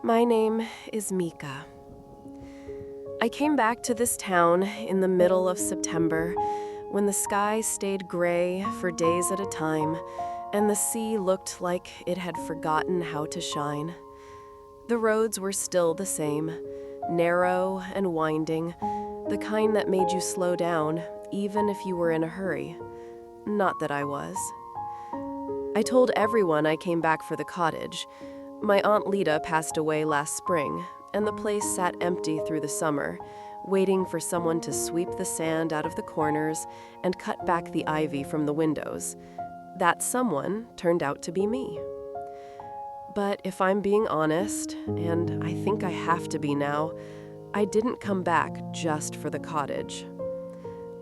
My name is Mika. I came back to this town in the middle of September when the sky stayed gray for days at a time and the sea looked like it had forgotten how to shine. The roads were still the same, narrow and winding, the kind that made you slow down even if you were in a hurry. Not that I was. I told everyone I came back for the cottage. My Aunt Lita passed away last spring, and the place sat empty through the summer, waiting for someone to sweep the sand out of the corners and cut back the ivy from the windows. That someone turned out to be me. But if I'm being honest, and I think I have to be now, I didn't come back just for the cottage.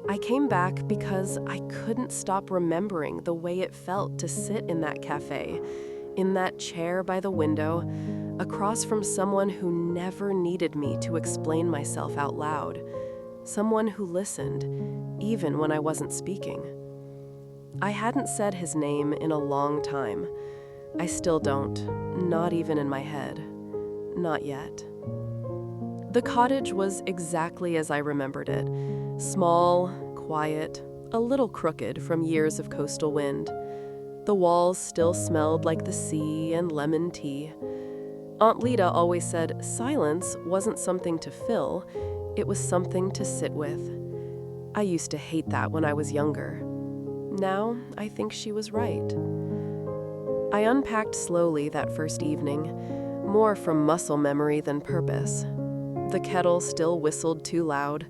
I came back because I couldn't stop remembering the way it felt to sit in that café, in that chair by the window, across from someone who never needed me to explain myself out loud, someone who listened, even when I wasn't speaking. I hadn't said his name in a long time. I still don't, not even in my head. Not yet. The cottage was exactly as I remembered it. Small, quiet, a little crooked from years of coastal wind. The walls still smelled like the sea and lemon tea. Aunt Lita always said silence wasn't something to fill, it was something to sit with. I used to hate that when I was younger. Now, I think she was right. I unpacked slowly that first evening, more from muscle memory than purpose. The kettle still whistled too loud.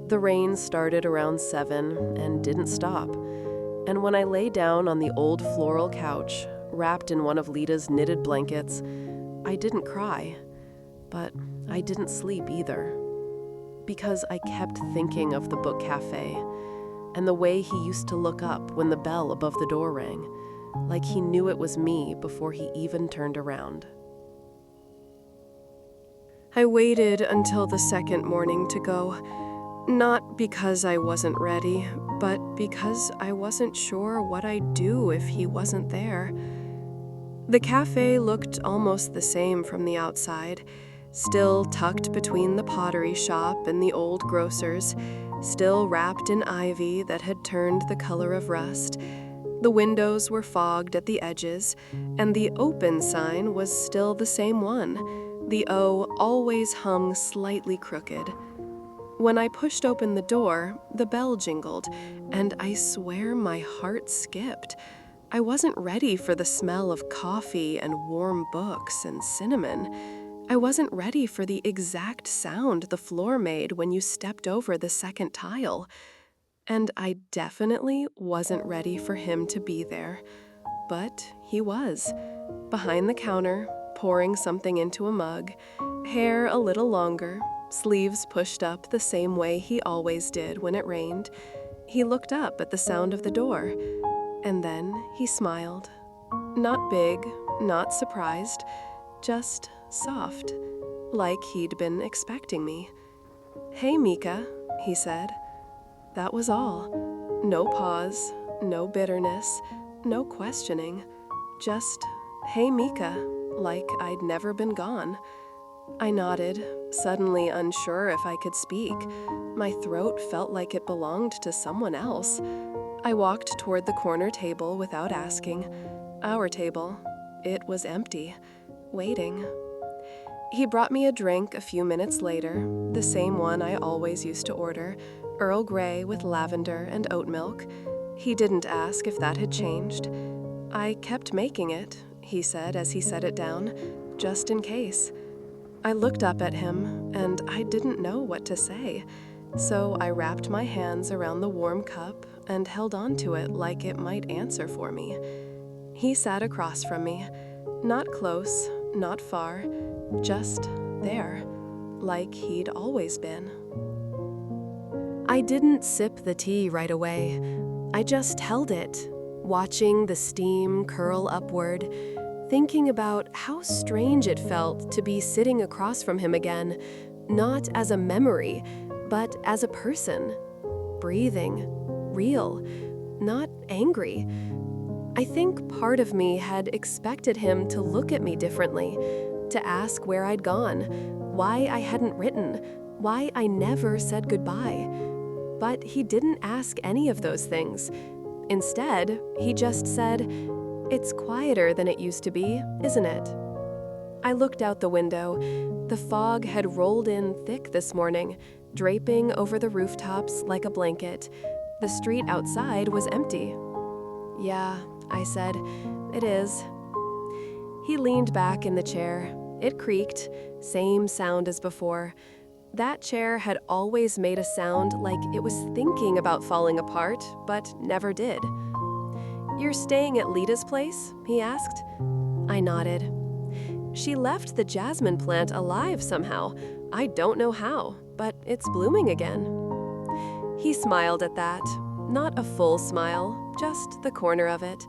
The rain started around 7 and didn't stop. And when I lay down on the old floral couch, wrapped in one of Lita's knitted blankets, I didn't cry, but I didn't sleep either. Because I kept thinking of the book cafe, and the way he used to look up when the bell above the door rang, like he knew it was me before he even turned around. I waited until the second morning to go, not because I wasn't ready, but because I wasn't sure what I'd do if he wasn't there. The cafe looked almost the same from the outside, still tucked between the pottery shop and the old grocer's, still wrapped in ivy that had turned the color of rust. The windows were fogged at the edges, and the open sign was still the same one. The O always hung slightly crooked. When I pushed open the door, the bell jingled, and I swear my heart skipped. I wasn't ready for the smell of coffee and warm books and cinnamon. I wasn't ready for the exact sound the floor made when you stepped over the second tile. And I definitely wasn't ready for him to be there. But he was, behind the counter, pouring something into a mug, hair a little longer, sleeves pushed up the same way he always did when it rained. He looked up at the sound of the door, and then he smiled. Not big, not surprised, just soft, like he'd been expecting me. "Hey, Mika," he said. That was all. No pause, no bitterness, no questioning. Just, "Hey, Mika," like I'd never been gone. I nodded, suddenly unsure if I could speak. My throat felt like it belonged to someone else. I walked toward the corner table without asking. Our table. It was empty, waiting. He brought me a drink a few minutes later, the same one I always used to order, Earl Grey with lavender and oat milk. He didn't ask if that had changed. "I kept making it," he said as he set it down, "just in case." I looked up at him, and I didn't know what to say, so I wrapped my hands around the warm cup and held on to it like it might answer for me. He sat across from me, not close, not far, just there, like he'd always been. I didn't sip the tea right away. I just held it, watching the steam curl upward, thinking about how strange it felt to be sitting across from him again, not as a memory, but as a person, breathing, real, not angry. I think part of me had expected him to look at me differently, to ask where I'd gone, why I hadn't written, why I never said goodbye. But he didn't ask any of those things. Instead, he just said, "It's quieter than it used to be, isn't it?" I looked out the window. The fog had rolled in thick this morning, draping over the rooftops like a blanket. The street outside was empty. "Yeah," I said, "it is." He leaned back in the chair. It creaked, same sound as before. That chair had always made a sound like it was thinking about falling apart, but never did. "You're staying at Lita's place?" he asked. I nodded. "She left the jasmine plant alive somehow. I don't know how, but it's blooming again." He smiled at that. Not a full smile, just the corner of it.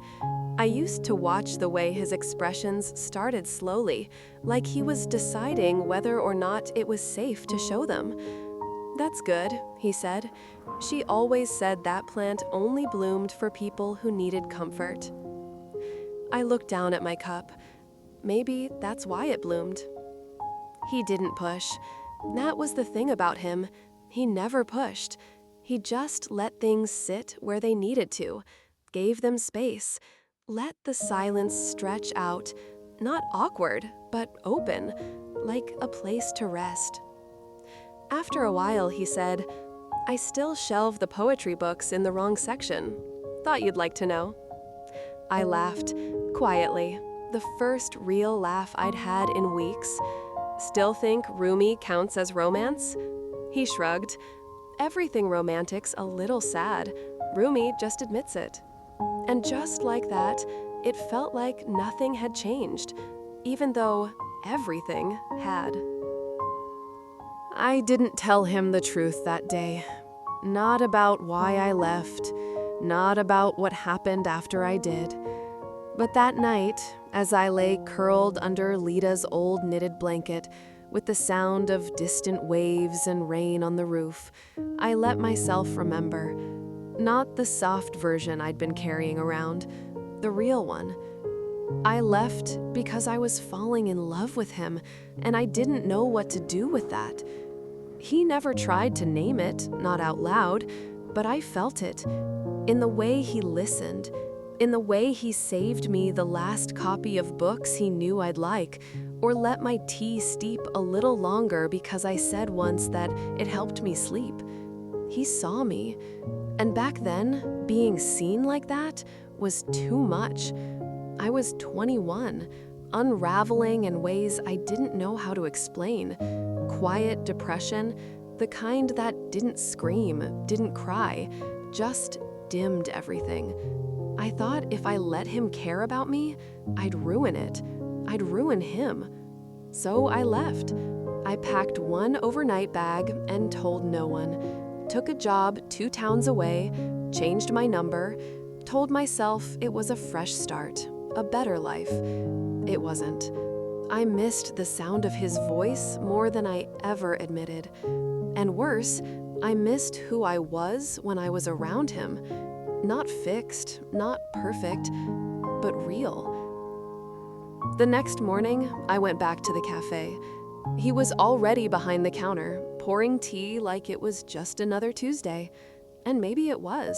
I used to watch the way his expressions started slowly, like he was deciding whether or not it was safe to show them. "That's good," he said. "She always said that plant only bloomed for people who needed comfort." I looked down at my cup. Maybe that's why it bloomed. He didn't push. That was the thing about him. He never pushed. He just let things sit where they needed to, gave them space, let the silence stretch out, not awkward, but open, like a place to rest. After a while, he said, "I still shelve the poetry books in the wrong section. Thought you'd like to know." I laughed, quietly, the first real laugh I'd had in weeks. "Still think Rumi counts as romance?" He shrugged. "Everything romantic's a little sad. Rumi just admits it." And just like that, it felt like nothing had changed, even though everything had. I didn't tell him the truth that day. Not about why I left, not about what happened after I did. But that night, as I lay curled under Lita's old knitted blanket, with the sound of distant waves and rain on the roof, I let myself remember. Not the soft version I'd been carrying around, the real one. I left because I was falling in love with him, and I didn't know what to do with that. He never tried to name it, not out loud, but I felt it. In the way he listened, in the way he saved me the last copy of books he knew I'd like, or let my tea steep a little longer because I said once that it helped me sleep. He saw me. And back then, being seen like that was too much. I was 21, unraveling in ways I didn't know how to explain. Quiet depression, the kind that didn't scream, didn't cry, just dimmed everything. I thought if I let him care about me, I'd ruin it. I'd ruin him. So I left. I packed one overnight bag and told no one. Took a job 2 towns away, changed my number, told myself it was a fresh start, a better life. It wasn't. I missed the sound of his voice more than I ever admitted. And worse, I missed who I was when I was around him. Not fixed, not perfect, but real. The next morning, I went back to the cafe. He was already behind the counter, pouring tea like it was just another Tuesday. And maybe it was.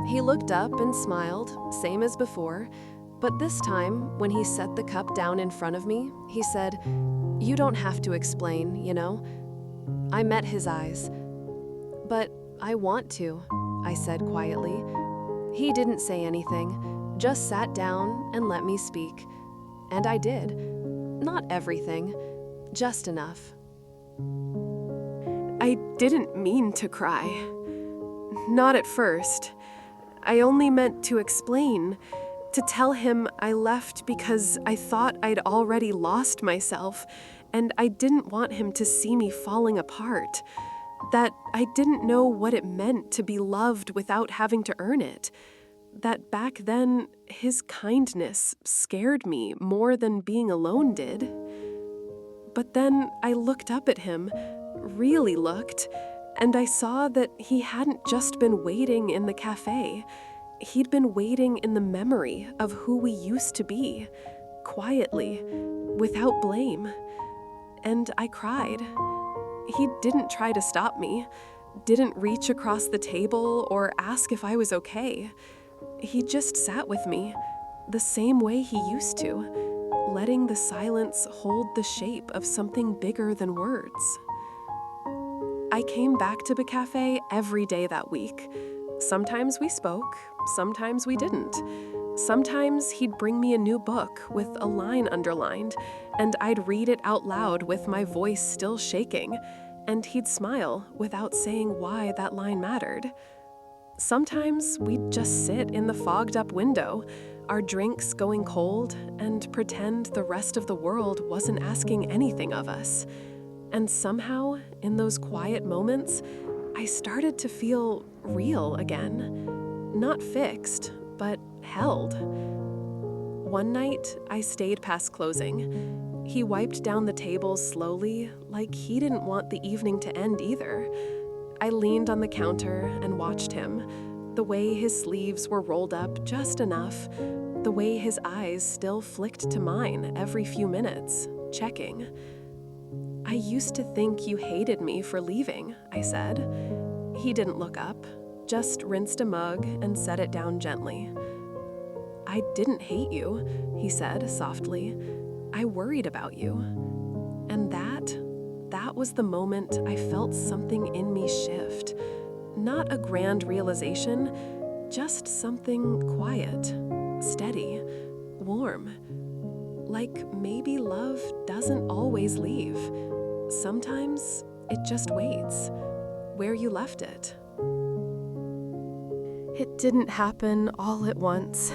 He looked up and smiled, same as before. But this time, when he set the cup down in front of me, he said, "You don't have to explain, you know." I met his eyes. "But I want to," I said quietly. He didn't say anything, just sat down and let me speak. And I did. Not everything, just enough. I didn't mean to cry. Not at first. I only meant to explain, to tell him I left because I thought I'd already lost myself, and I didn't want him to see me falling apart. That I didn't know what it meant to be loved without having to earn it. That back then, his kindness scared me more than being alone did. But then I looked up at him, really looked, and I saw that he hadn't just been waiting in the cafe. He'd been waiting in the memory of who we used to be. quietly, without blame. And I cried. He didn't try to stop me, didn't reach across the table or ask if I was okay. He just sat with me, the same way he used to, letting the silence hold the shape of something bigger than words. I came back to the cafe every day that week. Sometimes we spoke, sometimes we didn't. Sometimes he'd bring me a new book with a line underlined, and I'd read it out loud with my voice still shaking, and he'd smile without saying why that line mattered. Sometimes we'd just sit in the fogged-up window, our drinks going cold, and pretend the rest of the world wasn't asking anything of us. And somehow, in those quiet moments, I started to feel real again. Not fixed, but held. One night, I stayed past closing. He wiped down the tables slowly, like he didn't want the evening to end either. I leaned on the counter and watched him, the way his sleeves were rolled up just enough, the way his eyes still flicked to mine every few minutes, checking. "I used to think you hated me for leaving," I said. He didn't look up, just rinsed a mug and set it down gently. "I didn't hate you," he said softly. "I worried about you." And that was the moment I felt something in me shift. Not a grand realization, just something quiet, steady, warm. Like maybe love doesn't always leave. Sometimes it just waits, where you left it. It didn't happen all at once.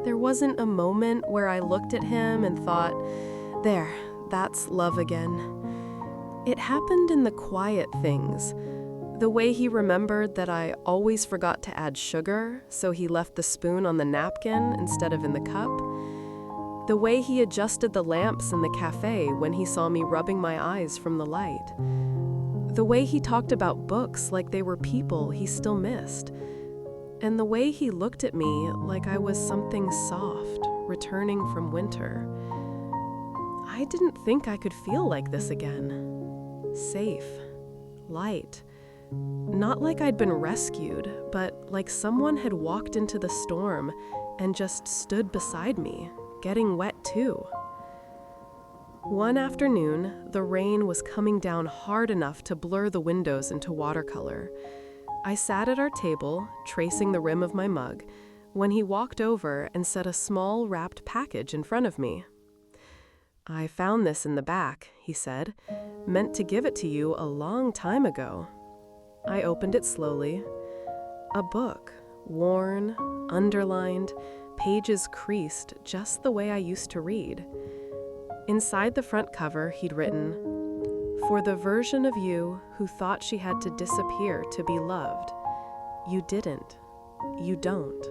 There wasn't a moment where I looked at him and thought, "There, that's love again." It happened in the quiet things. The way he remembered that I always forgot to add sugar, so he left the spoon on the napkin instead of in the cup. The way he adjusted the lamps in the cafe when he saw me rubbing my eyes from the light. The way he talked about books like they were people he still missed. And the way he looked at me like I was something soft, returning from winter. I didn't think I could feel like this again. Safe, light. Not like I'd been rescued, but like someone had walked into the storm and just stood beside me, getting wet too. One afternoon, the rain was coming down hard enough to blur the windows into watercolor. I sat at our table, tracing the rim of my mug, when he walked over and set a small wrapped package in front of me. "I found this in the back," he said. "Meant to give it to you a long time ago." I opened it slowly. A book, worn, underlined, pages creased just the way I used to read. Inside the front cover, he'd written, "For the version of you who thought she had to disappear to be loved. You didn't. You don't."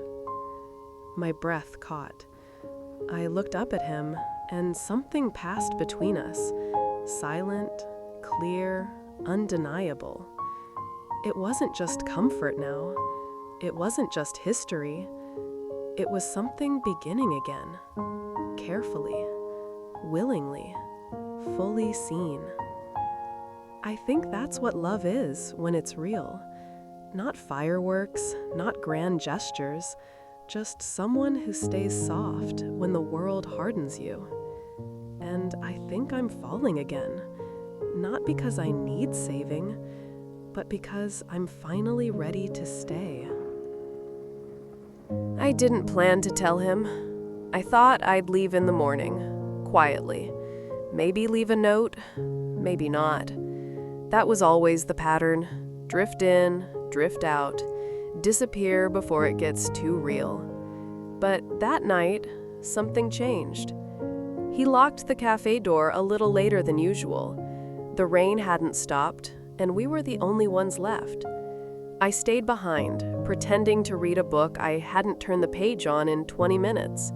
My breath caught. I looked up at him, and something passed between us. Silent, clear, undeniable. It wasn't just comfort now. It wasn't just history. It was something beginning again. Carefully, willingly, fully seen. I think that's what love is when it's real. Not fireworks, not grand gestures, just someone who stays soft when the world hardens you. And I think I'm falling again. Not because I need saving, but because I'm finally ready to stay. I didn't plan to tell him. I thought I'd leave in the morning, quietly. Maybe leave a note, maybe not. That was always the pattern. Drift in, drift out, disappear before it gets too real. But that night, something changed. He locked the cafe door a little later than usual. The rain hadn't stopped, and we were the only ones left. I stayed behind, pretending to read a book I hadn't turned the page on in 20 minutes.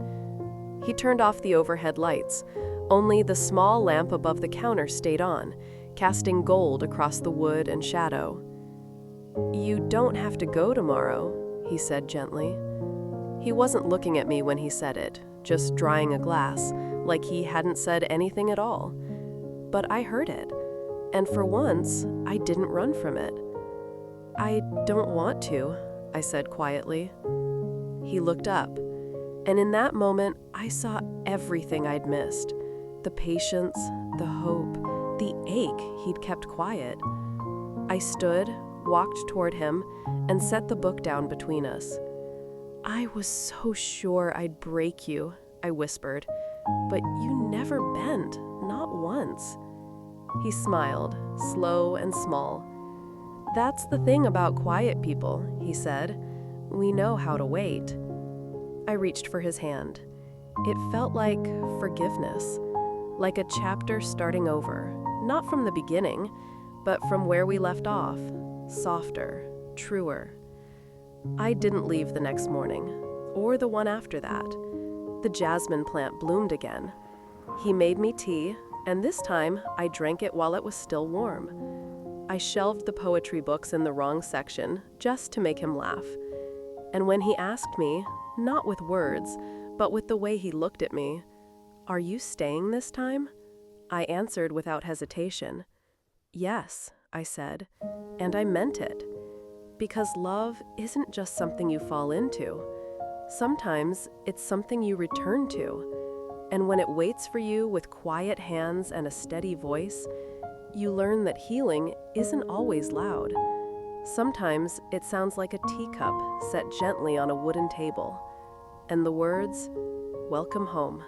He turned off the overhead lights. Only the small lamp above the counter stayed on, casting gold across the wood and shadow. "You don't have to go tomorrow," he said gently. He wasn't looking at me when he said it, just drying a glass, like he hadn't said anything at all. But I heard it, and for once, I didn't run from it. "I don't want to," I said quietly. He looked up, and in that moment, I saw everything I'd missed. The patience, the hope, the ache he'd kept quiet. I stood, walked toward him, and set the book down between us. "I was so sure I'd break you," I whispered, "but you never bent, not once." He smiled, slow and small. "That's the thing about quiet people," he said. "We know how to wait." I reached for his hand. It felt like forgiveness, like a chapter starting over, not from the beginning, but from where we left off, softer, truer. I didn't leave the next morning, or the one after that. The jasmine plant bloomed again. He made me tea, and this time I drank it while it was still warm. I shelved the poetry books in the wrong section just to make him laugh. And when he asked me, not with words, but with the way he looked at me, "Are you staying this time?" I answered without hesitation. "Yes," I said, and I meant it. Because love isn't just something you fall into. Sometimes it's something you return to. And when it waits for you with quiet hands and a steady voice, you learn that healing isn't always loud. Sometimes it sounds like a teacup set gently on a wooden table. And the words, "Welcome home."